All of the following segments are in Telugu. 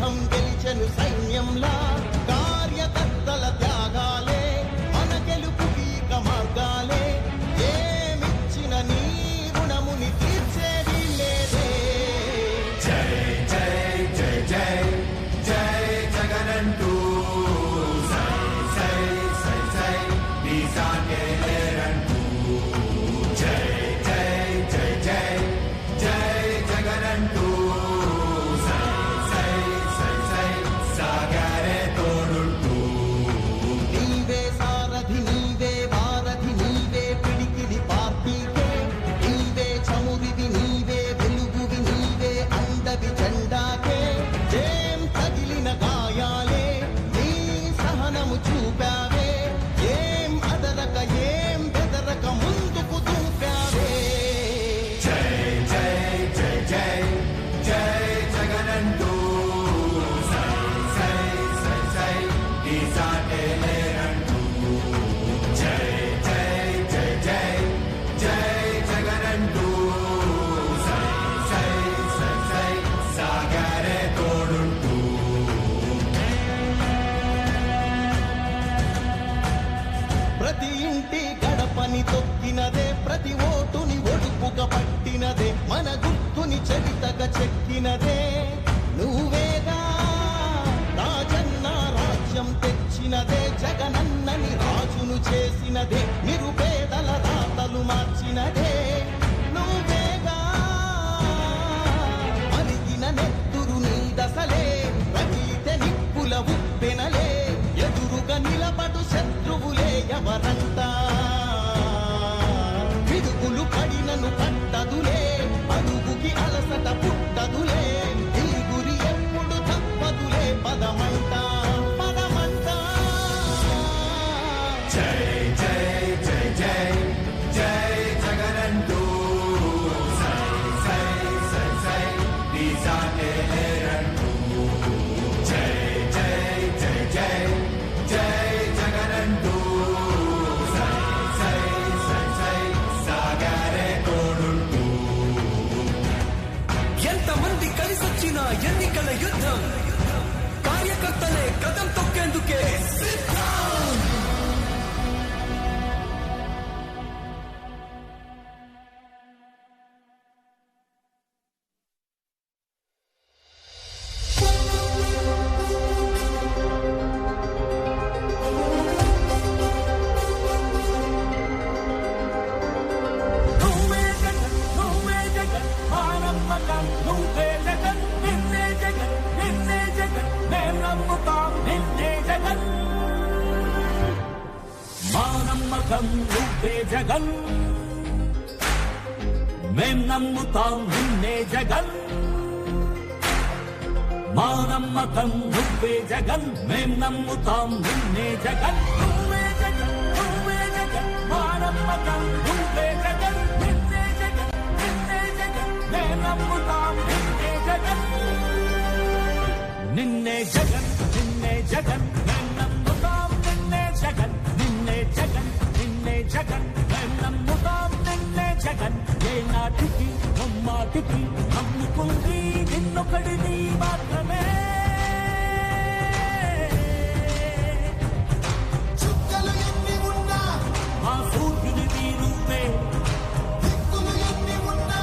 యుద్ధం గెలిచెను సైన్యంలా కార్యకర్తల త్యాగాలే మన గెలుపుకి ఇక మార్గాలే ఏమిచ్చిన నీ రుణముని తీర్చేది లేదే జై జై జై జై జై జగనంటూ సై సై సై సై నీ సాగే లేరంటూ జై జై జై జై జై జగనంటూ సై సై సై సై సాగరే తోడుంటూ నీవే సారథి నీవే వారధి నీవే పిడికిలి పార్టీకే నీవే చమురివి నీవే వెలుగువి నీవే అండవి జెండాకే ఏం తగిలిన గాయాలే నీ సహనము చూపావే ఏం అదరక ఏం బెదరక ముందుకు దూపావే జై జై జై జై జై జగనంటూ సై సై సై సై నీ సాగే లేరంటూ జై జై జై జై జై జగనంటూ సై సై సై సై సాగరే తోడుంటూ ప్రతి ఇంటి గడపని తొక్కినదే ప్రతి ఓటుని ఒడుపుగా పట్టినదే మన గుర్తుని చరితగా చెక్కినదే నువ్వేగా రాజన్న రాజ్యం తెచ్చినదే జగనన్నని రాజును చేసినదే నిరుపేదల రాతలు మార్చినదే నువ్వేగా మరిగిన నెత్తురు నీ దశలే రగిలితే నిప్పుల ఉప్పెనలే ఎదురుగా నిలబడు శత్రువులే ఎవరంతా పిడుగులు పడినను పట్టదులే అడుగుకి అలసట పుట్టదులే ఈ గురి ఎప్పుడు తప్పదులే పదమంట పదమంట జై జై జై జై జై జగనంటూ సై సై సై సై నీ సాగే లేరంటూ జై జై జై జై జై జగనంటూ సై సై సై సై సాగరే తోడుంటూ ఎంతమంది కలిసొచ్చిన ఎన్నికల యుద్ధం కార్యకర్తలే కదం తొక్కేందుకే నువ్వే జగన్ నువ్వే జగన్ మా నమ్మకం నువ్వే జగన్ నిన్నే జగన్ నిన్నే జగన్ మేం నమ్ముతాం నిన్నే జగన్ మా నమ్మకం నువ్వే జగన్ మేం నమ్ముతాం నిన్నే జగన్ మా నమ్మకం నువ్వే జగన్ మేం నమ్ముతాం నిన్నే జగన్ నువ్వే జగన్ నువ్వే జగన్ మా నమ్మకం నువ్వే జగన్ నిన్నే జగన్ నిన్నే జగన్ మేం నమ్ముతాం నిన్నే జగన్ నిన్నే జగన్ నిన్నే జగన్ మేం నమ్ముతాం నిన్నే జగన్ నిన్నే జగన్ నిన్నే జగన్ మేం నమ్ముతాం నిన్నే జగన్ ఏ నాటికి నమ్మాటికి నమ్ముకుంది నిన్నొకడిని మాత్రమే చుక్కలు ఎన్ని ఉన్నా మా సూర్యుని నువ్వే దిక్కులు ఎన్ని ఉన్నా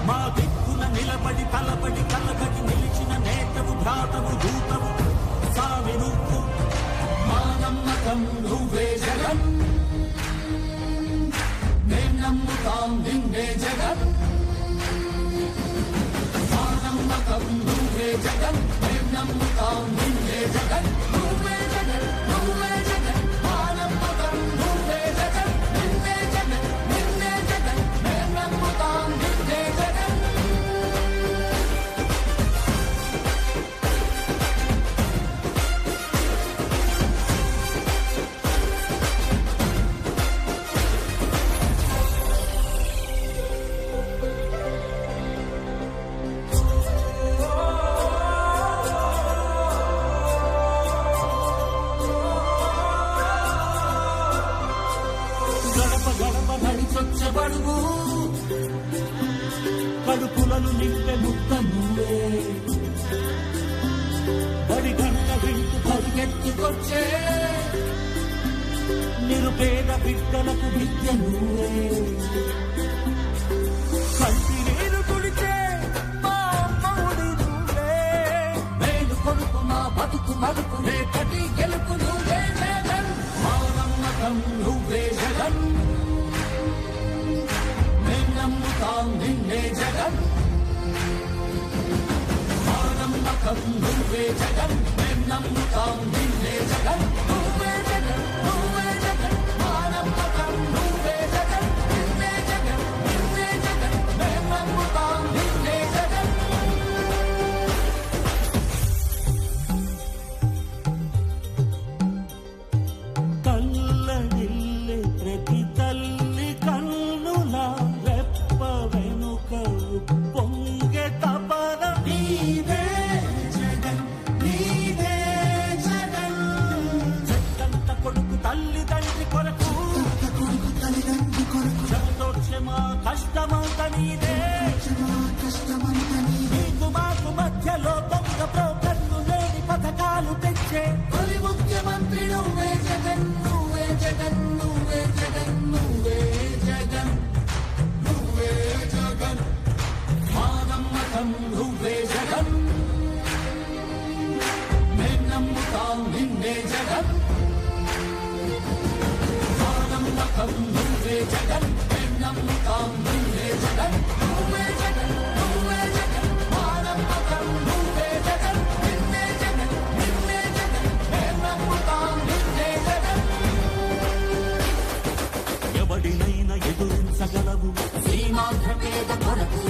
మా దిక్కున నిలబడి తలబడి కలబడి నిలిచిన నేతవు భ్రాతవు దూతవు సామి నువ్వు మా నమ్మకం నువ్వే జగన్ మేం నమ్ముతాం నిన్నే జగన్ మా నమ్మకం నువ్వే జగన్ మేం నమ్ముతాం నిన్నే జగన్ నువ్వే జగన్ నువ్వే జగన్ మా నమ్మకం నువ్వే జగన్ నిన్నే జగన్ నిన్నే జగన్ మేం నమ్ముతాం నిన్నే జగన్ నడిచొచ్చబడుగు కడుపులను నింపె ముక్క నువ్వే గుర్తుకొచ్చే నిరుపేద బిడ్డలకు విద్య నువ్వే కంటి నీరు తుడిచే మా అమ్మఒడి నువ్వే మేలు కొడుకు మా బతుకు మరుపు రేపటి గెలుపు నువ్వే జగన్ మా నమ్మకం నువ్వే జగన్ మేం నమ్ముతాం నిన్నే జగన్ మా నమ్మకం నువ్వే జగన్ మేం నమ్ముతాం నిన్నే జగన్ నువ్వే జగన్ నువ్వే జగన్ మా నమ్మకం నువ్వే జగన్ నిన్నే జగన్ నిన్నే జగన్ మేం నమ్ముతాం నిన్నే జగన్ కళ్ళగిల్లే ప్రతి తల్లి కన్నుల రెప్ప వెనుక పొంగే తపన నీదే జగన్ నీదే జగన్ జగంత కొడుకు తల్లి తండ్రి కొరకు జగదోక్షమా కష్టమంత నీదే నీకు మాకు మధ్యలో దొంగ ప్రోకర్లు లేని పథకాలు తెచ్చే తొలి ముఖ్యమంత్రి నువ్వే జగన్ నువ్వే జగన్ నువ్వే జగన్ నువ్వే జగన్ నువ్వే జగన్ మా నమ్మకం నువ్వే జగన్ మేం నమ్ముతాం నిన్నే జగన్ మా నమ్మకం నువ్వే జగన్ మేం నమ్ముతాం నిన్నే జగన్ నువ్వే జగన్ నువ్వే జగన్ మా నమ్మకం నువ్వే జగన్ నిన్నే జగన్ నిన్నే జగన్ మేం నమ్ముతాం నిన్నే జగన్ ఎవడినైనా ఎదురించగలవు సీమాంధ్ర పేద కొరకు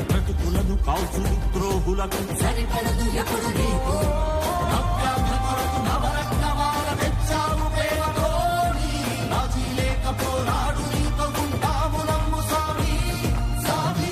బ్రతుకులను కాల్చులు ద్రోహులకు సరిపడదు ఎప్పుడు నీకు నవ్యాంధ్ర కొరకు నవరత్నమాల తెచ్చావు ప్రేమతో రాజీ లేక పోరాడు నీతో ఉంటాము నమ్ము స్వామి స్వామి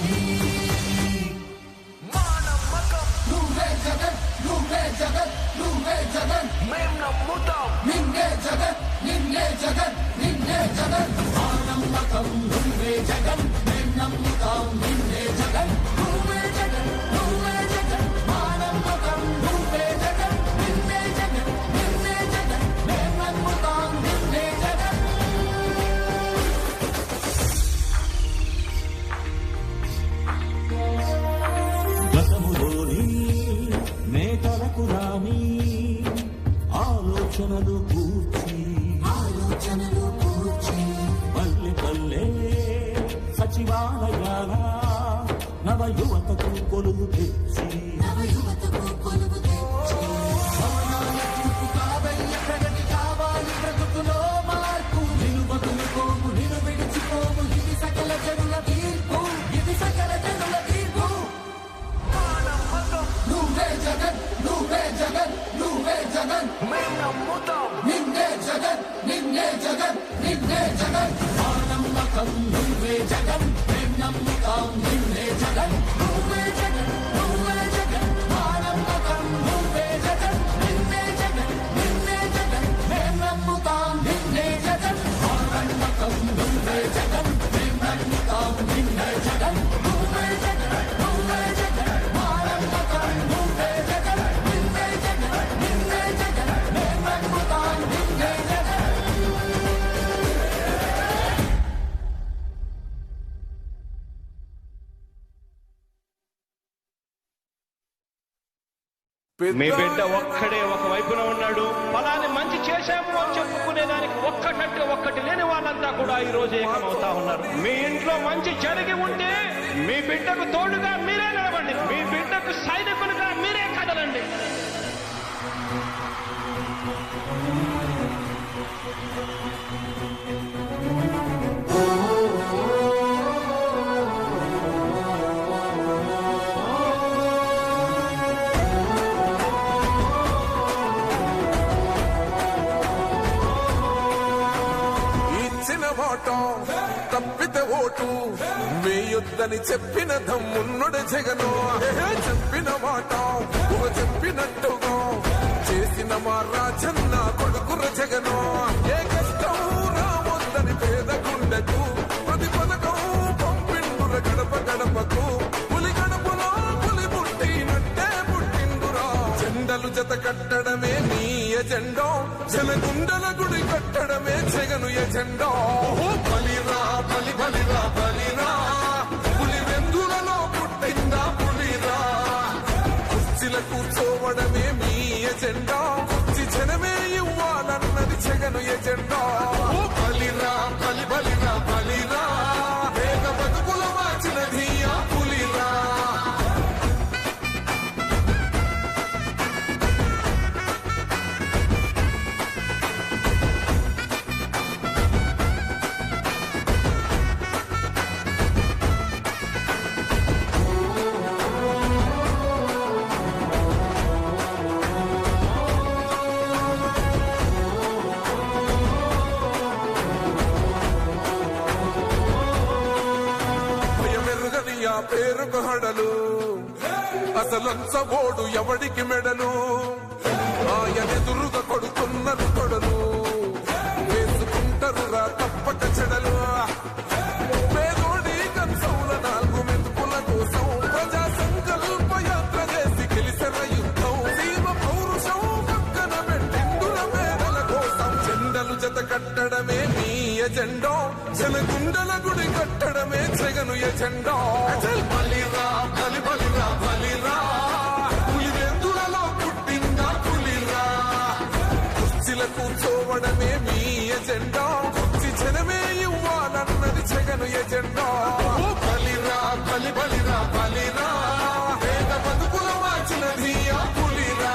మా నమ్మకం నువ్వే జగన్ నువ్వే జగన్ నువ్వే జగన్ మేం నమ్ముతాం నిన్నే జగన్ నిన్నే జగన్ నిన్నే జగన్ మా నమ్మకం నువ్వే జగన్ మేం నమ్ముతాం నిన్నే జగన్ నువ్వే జగన్ నువ్వే జగన్ మా నమ్మకం నువ్వే జగన్ నిన్నే జగన్ నిన్నే జగన్ మేం నమ్ముతాం నిన్నే జగన్ గతములోని నేతలకు రాని ఆలోచనలు కూర్చి పల్లె పల్లె సచివాలయాల నవ యువతకు కొలువు తెచ్చి ప్రగతి కావాలి బ్రతుకులో మార్పు నిలువదులుకోము నిలు విడిచిపోము ఇది సకల జనుల తీర్పు ఇది సకల జనుల తీర్పు నువ్వే జగన్ నువ్వే జగన్ నువ్వే జగన్ నిన్నే జగన్ నిన్నే జగన్ నిన్నే జగన్ మా నమ్మకం నువ్వే జగన్ మేం నమ్ముతాం నిన్నే జగన్ నువ్వే జగన్ నువ్వే జగన్ మా నమ్మకం నువ్వే జగన్ నిన్నే జగన్ నిన్నే జగన్ మేం నమ్ముతాం నిన్నే జగన్ మా నమ్మకం నువ్వే జగన్ మేం నమ్ముతాం నిన్నే జగన్ నువ్వే జగన్ నువ్వే జగన్ మా నమ్మకం నువ్వే జగన్ నిన్నే జగన్ నిన్నే జగన్ మేం నమ్ముతాం నిన్నే జగన్ మీ బిడ్డ ఒక్కడే ఒక వైపున ఉన్నాడు. ఫలాన్ని మంచి చేశాము అని చెప్పుకునేదానికి ఒక్కటంటే ఒక్కటి లేని వాళ్ళంతా కూడా ఈ రోజు ఏకమవుతా ఉన్నారు. మీ ఇంట్లో మంచి జరిగి ఉంటే మీ బిడ్డకు తోడుగా మీరే నిలబండి. మీ బిడ్డకు సైనికులుగా మీరే కదలండి. తప్పితే ఓటు వేయొద్దని చెప్పిన దమ్మున్నడు జగను చెప్పిన మాట చెప్పినట్టుగా చేసిన మా రాజన్న కొడుకుర జగను ఏ కష్టం రావద్దని పేద గుండెకు ప్రతి పథకం పంపిండుర గడప గడపకు పులి గడపలో పులి పుట్టినట్టే పుట్టిండురా జెండలు జత కట్టడమే నీ ఎజెండా జనగుండల గుడి కట్టడమే జగను ఎజెండా బలిరా బలి బలిరా బలిరా పులి వెందులలో పుట్టిందా పులిరా కుర్చీల కూర్చోవడమే మీ ఎజెండా కుర్చీ జనమే ఇవ్వాలన్నది జగను ఎజెండా బలిరా బలి బలిరా బలిరా వేగ బతుకుల మార్చినది ఆ పులిరా పేరుకు హడలు అసలంచబోడు ఎవడికి మెడలు ఆయనెదురుగా కొడుతున్నారు కొడలు వేసుకుంటారు రా తప్పక చెడలు పేదోడి కంసౌల 4 మెతుకుల కోసం ప్రజా సంకల్ప యాత్ర చేసి గెలిసిన యుద్ధం సీమ పౌరుషం పక్కన పెట్టిందుల పేదల కోసం జెండలు జత కట్టడమే మీ ఎజెండా జనగుండల గుడి కట్టడమే జగను ఎజెండా బలిరా బలి బలిరా బలిరా పులి వెందులలో పుట్టిందా పులిరా కుర్చీల కూర్చోవడమే మీ ఎజెండా కుర్చీ జనమే ఇవ్వాలన్నది జగను ఎజెండా బలిరా బలి బలిరా బలిరా పేద బతుకుల మార్చినది ఆ పులిరా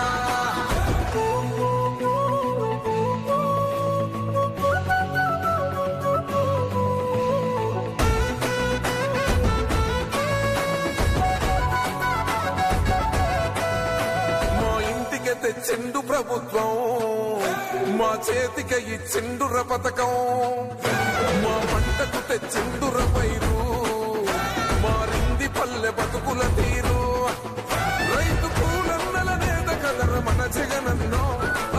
తెచ్చిండు ప్రభుత్వం మా చేతికి ఇచ్చిండుర పథకం మా పంటకు తెచ్చిండుర పైరు మారింది పల్లె బతుకుల తీరు రైతు కూలన్నల నేత కదర మన జగనన్నో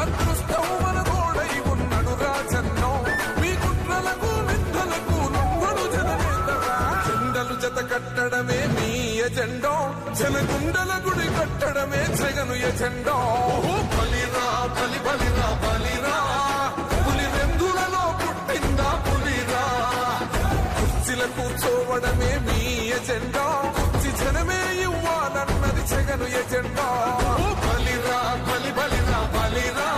అదృష్టం మన తోడై ఉన్నాడు రాజన్నో మీ కుట్రలకు నిందలకు నమ్మడు జననేతరా జెండలు జత కట్టడమే మీ ఎజెండా జనగుండల గుడి కట్టడమే జగను ఎజెండా బలిరా బలి బలిరా బలిరా పులి వెందులలో పుట్టిందా పులిరా కుర్చీల కూర్చోవడమే మీ ఎజెండా కుర్చీ జనమే ఇవ్వాలన్నది జగను ఎజెండా బలిరా బలి బలిరా బలిరా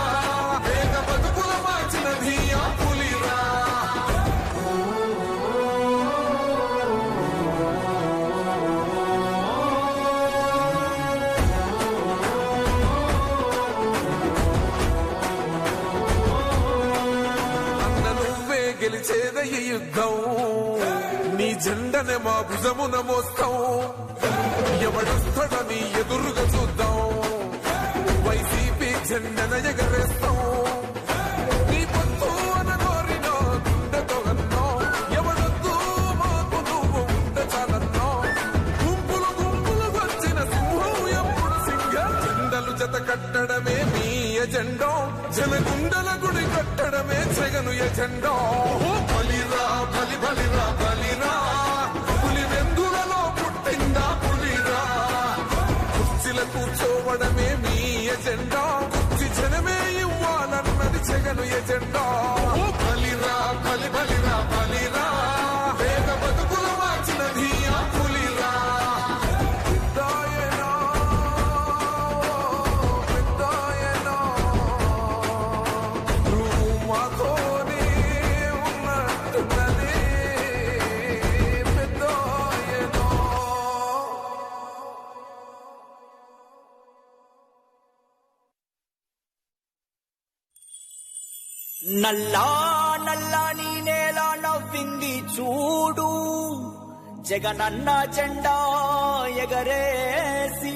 వేగ బతుకుల మార్చినది ఆ పులిరా గెలిచేద ఈ యుద్ధం నీ జెండనే మా భుజమున మోస్తాం ఎవడొస్తాడని ఎదురుగా చూద్దాం వైసీపీ జెండన ఎగరేస్తాం నీ పొత్తు అని కోరినో గుండెతో అన్నో ఎవడొద్దు మాకు నువ్వు ఉంటే చాలన్నో గుంపులు గుంపులు వచ్చిన సింహం ఎప్పుడు సింగ జెండలు జత కట్టడమే మీ ఎజెండా జనగుండల గుడి కట్టడమే జగను ఎజెండా బలిరా బలి బలిరా బలిరా పులి వెందులలో పుట్టిందా పులిరా కుర్చీల కూర్చోవడమే మీ ఎజెండా కుర్చీ జనమే ఇవ్వాలన్నది జగను ఎజెండా బలిరా బలి బలిరా బలిరా వేగ బతుకుల మార్చినది ఆ పులిరా నల్లా నల్లాని నేల నవ్వింది చూడు జగనన్న జెండా ఎగరేసి